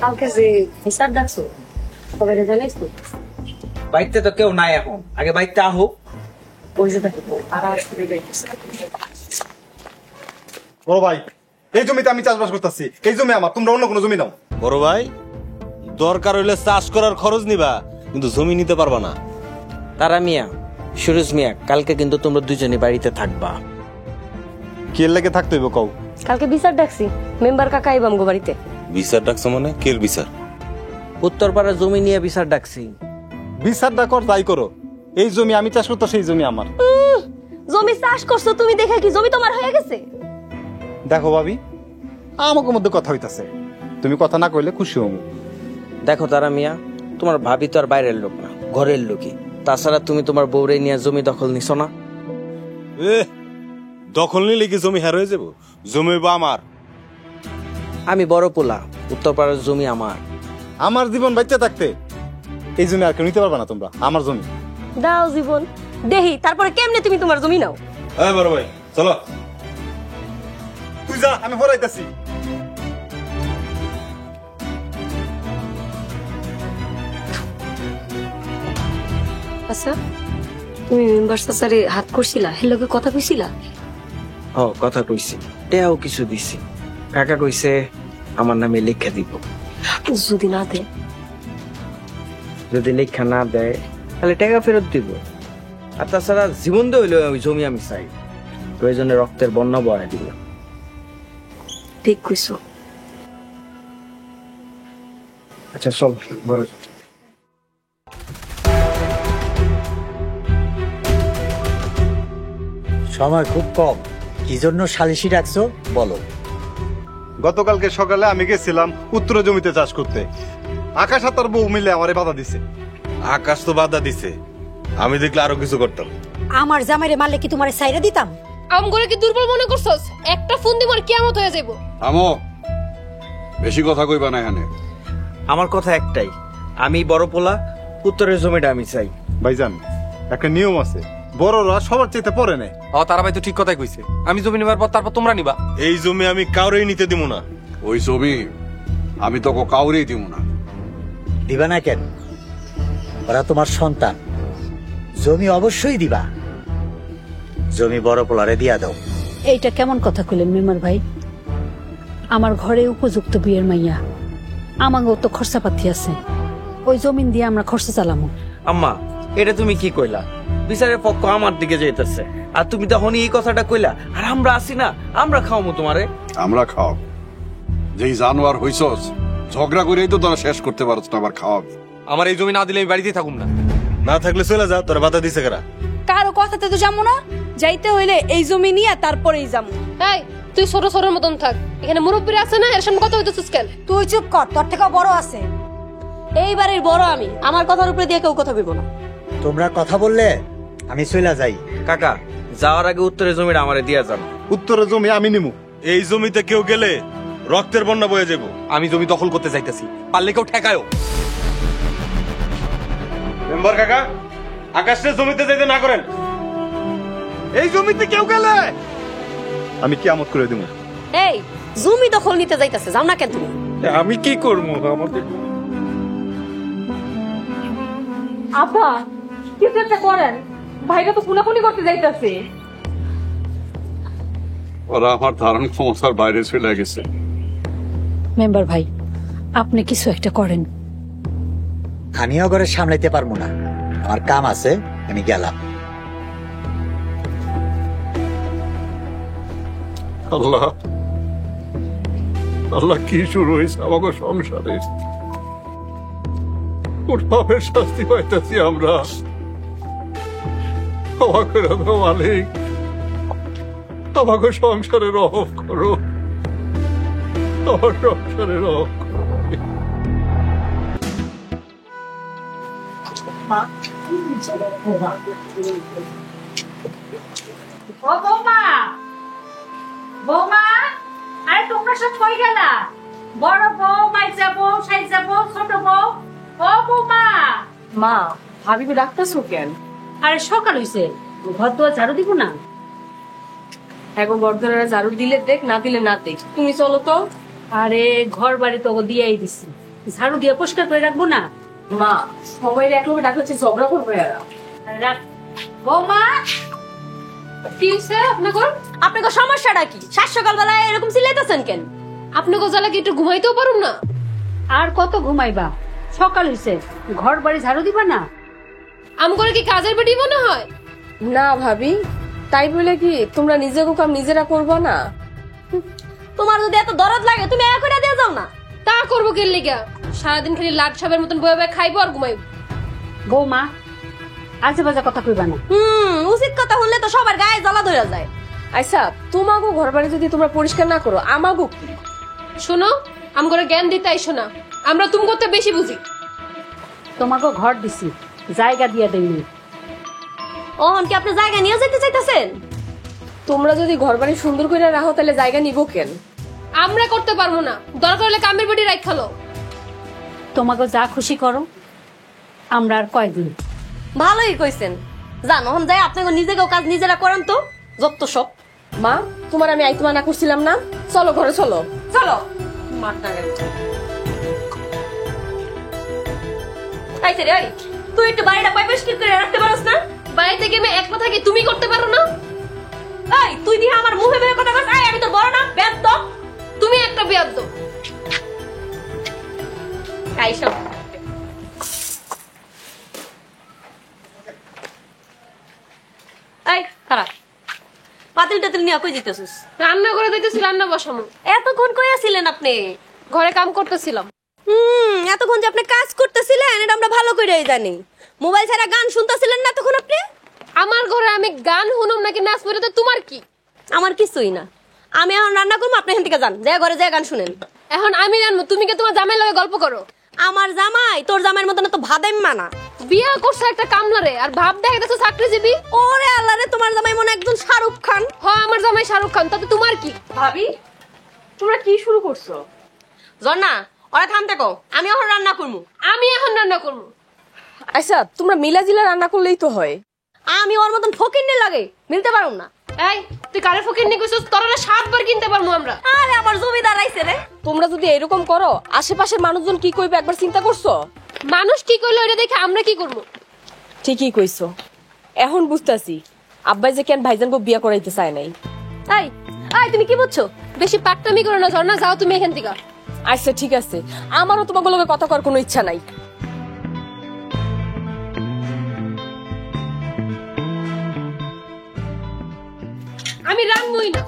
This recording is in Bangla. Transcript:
কালকে যে হিসাব ডাকছো কবে জানিস তো? বাইতে তো কেউ নাই এখন, আগে বাইতে আহো। ওই যে দেখো আর আসলে যাইতেছে। বড় ভাই, এই জমিতে আমি চাষবাস করতেছি, এই জমি আমার, তোমরা অন্য কোনো জমি নাও। বড় ভাই, দরকার হইলে চাষ করার খরচ নিবা, কিন্তু জমি নিতে পারবা না। তারা মিয়া, সুরজ মিয়া, কালকে কিন্তু তোমরা দুজনে বাড়িতে থাকবা। কি এর লাগে থাকতে হইব কও? কালকে বিচার ডাকছি, মেম্বার কাকা আইবাম গো বাড়িতে। বিচার ডাকছো মানে? কের বিচার? উত্তরপাড়া জমি নিয়ে বিচার ডাকছি। বিচারটা কর, তাই করো। এই জমি আমি চাষ করতে, সেই জমি আমার। জমি চাষ করছো তুমি, দেখে কি জমি তোমার হয়ে গেছে? দেখো ভাবি, আমাকে মধ্যে কথা হইতাছে, তুমি কথা না কইলে খুশি হবো। দেখো তারা মিয়া, তোমার ভাবি তো আর বাইরের লোক না, ঘরের লোকই। তাছাড়া তুমি তোমার বউরে নিয়ে জমি দখল নিছো না? দখল নিলে কি জমি হার হয়ে যাবো? জমি বা আমার। আমি বড় পোলা, উত্তরপাড়ার জমি আমার। আমার জীবন বাচ্চা থাকতে এই জমি আর কেউ নিতে পারবে না, তোমরা আমার জমি। দাও জীবন দেহি, তারপরে কেমনে তুমি তোমার জমি নাও? হ্যাঁ বড় ভাই, চলো। তুই যা, আমি হরাইতাছি। আচ্ছা, তুমি মেম্বার স্যারে হাত করছিলা, এর লগে কথা কইছিলা? ও, কথা কইছি, টেয়াও কিছু দিছি। কাকা কইছে আমার নামে লেখা দিব। যদি না দে? যদি লেখা না দেয় তাহলে টাকা ফেরত দিব। আর তাছাড়া জীবন দিয়ে হইলে ওই জমি আমি চাই, প্রয়োজনে রক্তের বন্যা বয়া দিব। ঠিক কইছো। আচ্ছা চল বড়। সময় খুব কম, কি জন্য সালিশি ডাকছো বলো? গতকালকে সকালে আমি গেছিলাম উত্তর জমিতে চাষ করতে, আকাশ আর তার বউ মিলে আমারে বাধা দিছে। আকাশ তো বাধা দিছে, আমি দেখলে আরো কিছু করতাম। আমার জামাইরে মারলে কি তোমারে সাইরা দিতাম? আমগরে কি দুর্বল মনে করছস? একটা ফোন দি মোর কিয়ামত হয়ে যাইবো। আমো, বেশি কথা কইবা না এখানে। আমার কথা একটাই, আমি বড় পোলা, উত্তরের জমিটা আমি চাই। ভাইজান, একটা নিয়ম আছে, বড়রা সবার চাইতে পরে নেয়। তারা ভাই তো ঠিক কথাই কইছে, আমি জমি নেবার পর তারপর তোমরা নিবা। এই জমি আমি কাউরেই নিতে দিব না। ওই জমি আমি তো কাউরেই দিব না। দিবা না কেন? ওরা তোমার সন্তান, জমি অবশ্যই দিবা। জমি বড় পোলারে দিয়া দাও। এইটা কেমন কথা কইলেন মেম্বার ভাই? আমার ঘরে উপযুক্ত বিয়ের মাইয়া, আমাকেও তো খরচাপাতি আছে, ওই জমিন দিয়ে আমরা খরচা চালামু। আম্মা, এটা তুমি কি কইলা? বিচারের পক্ষ আমার দিকে যাইতেছে, আর তুমি তখন এই কথাটা কইলা। আর আমরা আছি না, আমরা খাওয়ামু তোমারে। আমরা খাও, যেই জানোয়ার হইছস, ঝগড়া করেই তো তোরা শেষ করতে পারছ না, আবার খাওয়াবি। আমার এই জমি না দিলে আমি বাড়িতেই থাকুম না। না থাকলে চলে যা, তোরা বাধা দিছে কারা? কারো কথাতে তো যাবো না, যাইতে হইলে এই জমি নিয়ে তারপরেই যাবো। এই তুই ছোট ছোট মতন থাক, এখানে মুরব্বীরা আছে না, এর সামনে কথা হইতেছিস কেন? তুই চুপ কর, তোর থেকে বড় আছে। এই বাড়ির বড় আমি, আমার কথার উপরে দিয়ে কেউ কথা বলবো না। তোমরা কথা বললে আমি চলে যাই। কাকা, যাওয়ার আগে উত্তরের জমিটা আমারে দিয়া যান। উত্তরের জমি আমি নিমু। এই জমিতে কেউ গেলে রক্তের বন্যা বয়ে যাবো। আমি জমি দখল করতে যাইতেছি, পারলে কেউ ঠেকায়ও। মেম্বার কাকা, আকাশের জমিতে যাইতে না করেন। এই জমিতে কেউ গেলে আমি কিয়ামত করে দিব। এই জমি দখল নিতে যাইতাছে, যাও না কেন তুমি? আমি কি করবো? আমাদের আপা কিছু একটা করেন, ভাইরা তো খুনাখুনি করতে যাইতাছে। ওরা আমার ধারণ ক্ষমতার বাইরে চলে গেছে। মেম্বার ভাই, আপনি কিছু একটা করেন। আমিও ঘরে সামলাইতে পারবো না, আমার কাম আছে, আমি গেলাম। আল্লাহ আল্লাহ, কি শুরু হয়েছে আমাকে সংসারে? কোন পাপের শাস্তি পাইতেছি আমরা? আমাকে রাখো মালিক, আমাকে সংসারে রহম করো, আমার সংসারে রহম করো। ও বৌমা, বৌমা, আরে তোমরা সব কই গেলা? বড় বউ, মাইজা বউ, সাইজা বউ, ছোট বউ, ও বৌমা। মা, ভাবিকে ডাকতেছো কেন? আরে সকাল হইছে, ঘর দুয়ার ঝাড়ু দিব না? এখন বর্ধনারা ঝাড়ু দিলে দেখ, না দিলে না দেখ। তুমি চলো তো। আরে ঘর বাড়ি তো দিয়েই দিছি, ঝাড়ু দিয়ে পরিষ্কার করে রাখবো না? মা সবাই একলগে ডাক হচ্ছে ঝগড়া করবে এরা। রাখ। বৌমা, কি হইছে আপনাদের? আপনার সমস্যাটা কি? সাত সকালবেলায় এরকম চিল্লাইতেছেন কেন? আপনি গজালা কি একটু ঘুমাইতেও পারুন না? আর কত ঘুমাইবা? সকাল হইছে, ঘর বাড়ি ঝাড়ু দিবা না? আম করে কি কাজের বেটি মনে হয়? না ভাবি, তাই বলে কি তোমরা নিজেকে কাম নিজেরা করবো না? তোমার যদি এত দরদ লাগে তুমি এক করে দিয়ে যাও না। তা করবো কে লিগা? সারাদিন খালি লাট সাবের মতন বয়ে বয়ে খাইবো আর ঘুমাইবো। বৌমা, আজে বাজে কথা কইবা না। উচিত কথা হলে তো সবার গায়ে জ্বালা ধরে যায়। আচ্ছা, তোমাকে ঘর বাড়ি যদি তোমরা পরিষ্কার না করো, আমাগো কি? শোনো, আম করে জ্ঞান দিতে আইসো না, আমরা তুমি করতে বেশি বুঝি। তোমাকে ঘর দিছি, জায়গা দিয়া দেইনি। ওহন কি আপনি জায়গা নিয়ে যেতে চাইতেছেন? তোমরা যদি ঘর বাড়ি সুন্দর করে রাখো তাহলে জায়গা নিবো কেন? আমরা করতে পারবো না, দরকার হলে কামের বেটি রাখালো। তোমাকে যা খুশি করো, আমরা আর কয়দিন। ভালোই কইছেন, জানো হন যায় আপনাকে নিজেকেও কাজ নিজেরা করেন তো, যত সব। মা, তোমার আমি আইতো মানা করছিলাম না? চলো ঘরে চলো। চলো। আইছে রে, তুই একটু বাড়িটা পাই পরিষ্কার করে রাখতে পারোস না? বাইরে থেকে আমি একলা থাকি, তুমি করতে পারো না? এই তুই দিয়ে আমার মুখে বের কথা কস, আই আমি তোর বড় না বেয়াদ্দ। তুমি একটা বেয়াদ্দ। আইসো। এই খারাপ পাতিল টাতিল নিয়ে কই যেতেছিস? রান্না করে দিতেছি, রান্না বসামো। এতক্ষণ কই আছিলেন আপনি? ঘরে কাম করতেছিলাম। এতক্ষণ যে আপনি কাজ করতেছিলেন এটা আমরা ভালো করেই জানি। মোবাইল ছাড়া গান শুনতেছিলেন না তখন আপনি? আমার ঘরে আমি গান শুনুম নাকি নাচ পড়ে তো তোমার কি? আমার কিছুই না, আমি এখন রান্না করবো, আপনি এখান থেকে যান, যে ঘরে যে গান শুনেন। এখন আমি জানবো তুমি কি তোমার জামাই লগে গল্প করো? আমার জামাই তোর জামাইয়ের মতন তো ভাদাইম মানা। বিয়া করছে একটা কামলারে আর ভাব দেখাইতেছো চাকরিজীবী। ওরে আল্লাহ রে, তোমার জামাই মনে একজন শাহরুখ খান। হ্যাঁ, আমার জামাই শাহরুখ খান, তাতে তোমার কি? ভাবি, তোমরা কি শুরু করছো? জন্না ওরা থাম থাকো, আমি এখন রান্না করবো। আমি এখন রান্না করবো। আচ্ছা, তোমরা মিলাজিলা রান্না করলেই তো হয়। আমি ওর মতন ফকিন্নি লাগে মিলতে পারুম না। এই তুই কারে ফকির নিয়ে কইছস? তোরা 7 বার কিনতে পারবো আমরা। আরে আমার জমিদার আইছে রে। তোমরা যদি এরকম করো, আশেপাশের মানুষজন কি কইবে একবার চিন্তা করছো? মানুষ কি কইলো এটা দেখে আমরা কি করবো? ঠিকই কইছো, এখন বুঝতাছি আব্বাই যে কেন ভাইজানকে বিয়া করাইতে চায় নাই। এই এই তুমি কি বুঝছো? বেশি পাকটামি করো না ঝর্ণা, যাও তুমি এখান থেকে। আচ্ছা ঠিক আছে, আমারও তোমাকে লগে কথা করার কোনো ইচ্ছা নাই। আমি রান্নই না।